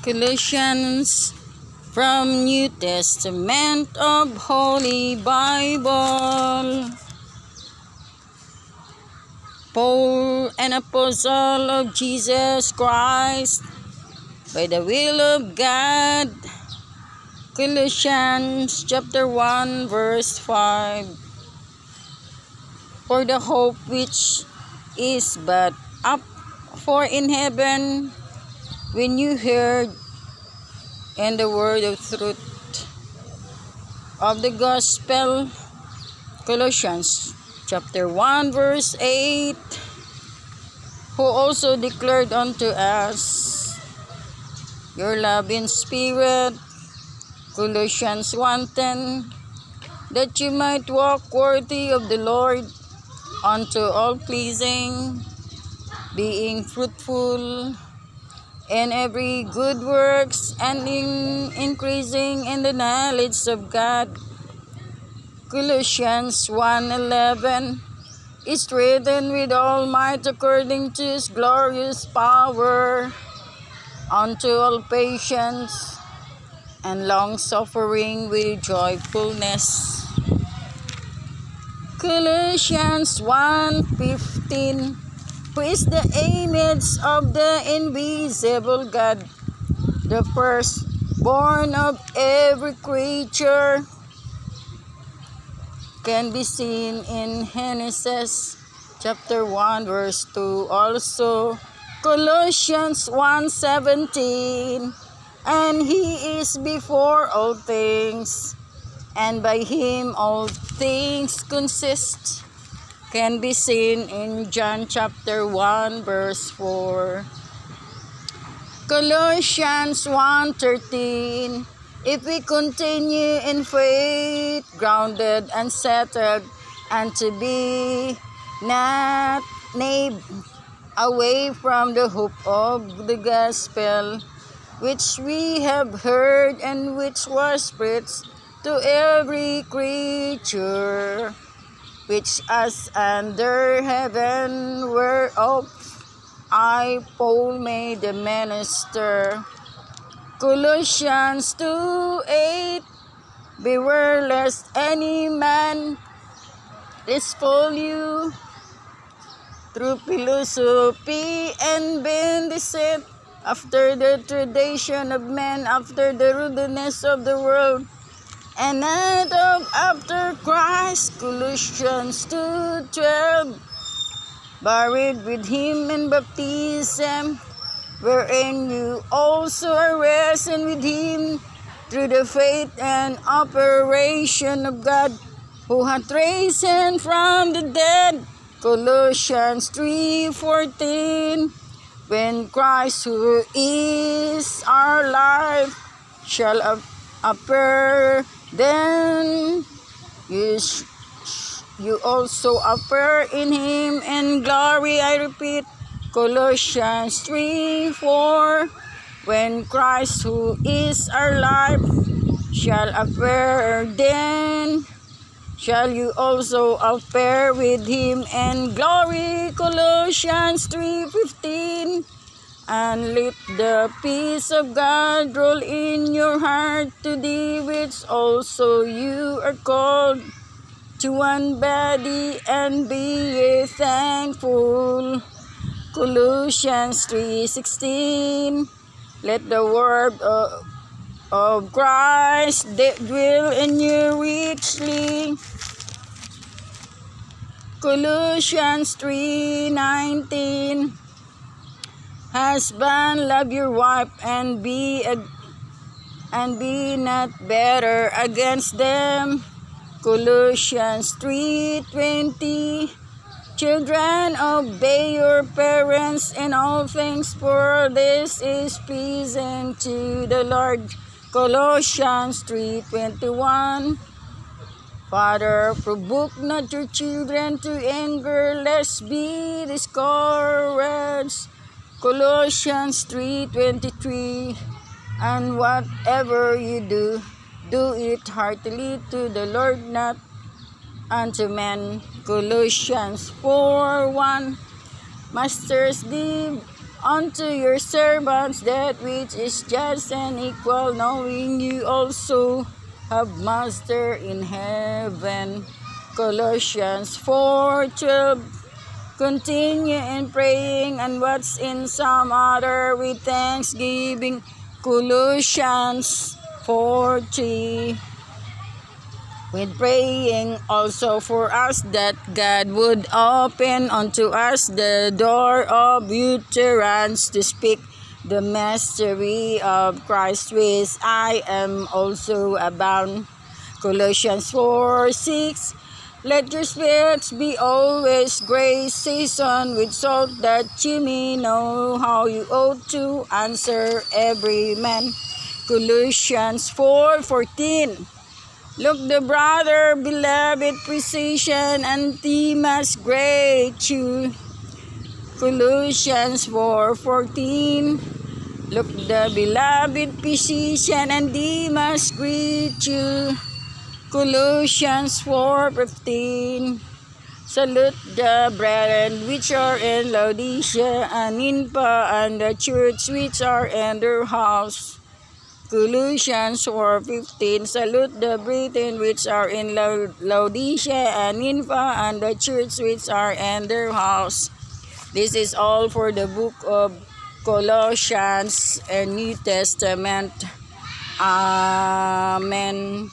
Colossians from New Testament of Holy Bible. Paul, an apostle of Jesus Christ, by the will of God. Colossians chapter 1 verse 5. For the hope which is but up for in heaven, when you heard and the word of truth of the gospel. Colossians chapter 1 verse 8, who also declared unto us your love in spirit. Colossians 1:10, that you might walk worthy of the Lord unto all pleasing, being fruitful in every good works, and increasing in the knowledge of God. Colossians 1:11, is strengthened with all might according to his glorious power, unto all patience and long suffering with joyfulness. Colossians 1:15, who is the image of the invisible God, the firstborn of every creature, can be seen in Genesis chapter 1 verse 2. Also Colossians 1:17, and he is before all things, and by him all things consist, can be seen in John chapter 1 verse 4. Colossians 1:13, if we continue in faith, grounded and settled, and to be not named away from the hope of the gospel, which we have heard and which was preached to every creature, which as under heaven, whereof I, Paul, made the minister. Colossians 2:8, beware lest any man deceive you through philosophy and vain deceit, after the tradition of men, after the rudeness of the world, and not of after Christ. Colossians 2:12, buried with him in baptism, wherein you also are risen with him through the faith and operation of God, who hath raised him from the dead. Colossians 3:14, when Christ, who is our life, shall appear, then you also appear in him in glory. I repeat, Colossians 3:4, when Christ, who is our life, shall appear, then shall you also appear with him in glory. Colossians 3:15, and let the peace of God rule in your heart, to the which also you are called to one body, and be ye thankful. Colossians 3:16, let the word of Christ dwell in you richly. Colossians 3:19, husband, love your wife, and be not better against them. Colossians 3:20, children, obey your parents in all things, for this is pleasing to the Lord. Colossians 3:21, Father, provoke not your children to anger, lest be discouraged. Colossians 3:23, and whatever you do, do it heartily to the Lord, not unto men. Colossians 4:1, masters, give unto your servants that which is just and equal, knowing you also have master in heaven. Colossians 4:12. Continue in praying and what's in some other with thanksgiving. Colossians 4:3. With praying also for us that God would open unto us the door of utterance to speak the mystery of Christ, which I am also abound. Colossians 4:6. Let your spirits be always grace seasoned with salt, that you may know how you ought to answer every man. Colossians 4:14. Look the brother, beloved precision, and Demas great you. Colossians 4:14. Look the beloved physician, and Demas greet you. Colossians 4:15. Salute the brethren which are in Laodicea and Nympha, and the church which are in their house. Colossians 4:15. Salute the brethren which are in Laodicea and Nympha, and the church which are in their house. This is all for the book of Colossians and New Testament. Amen.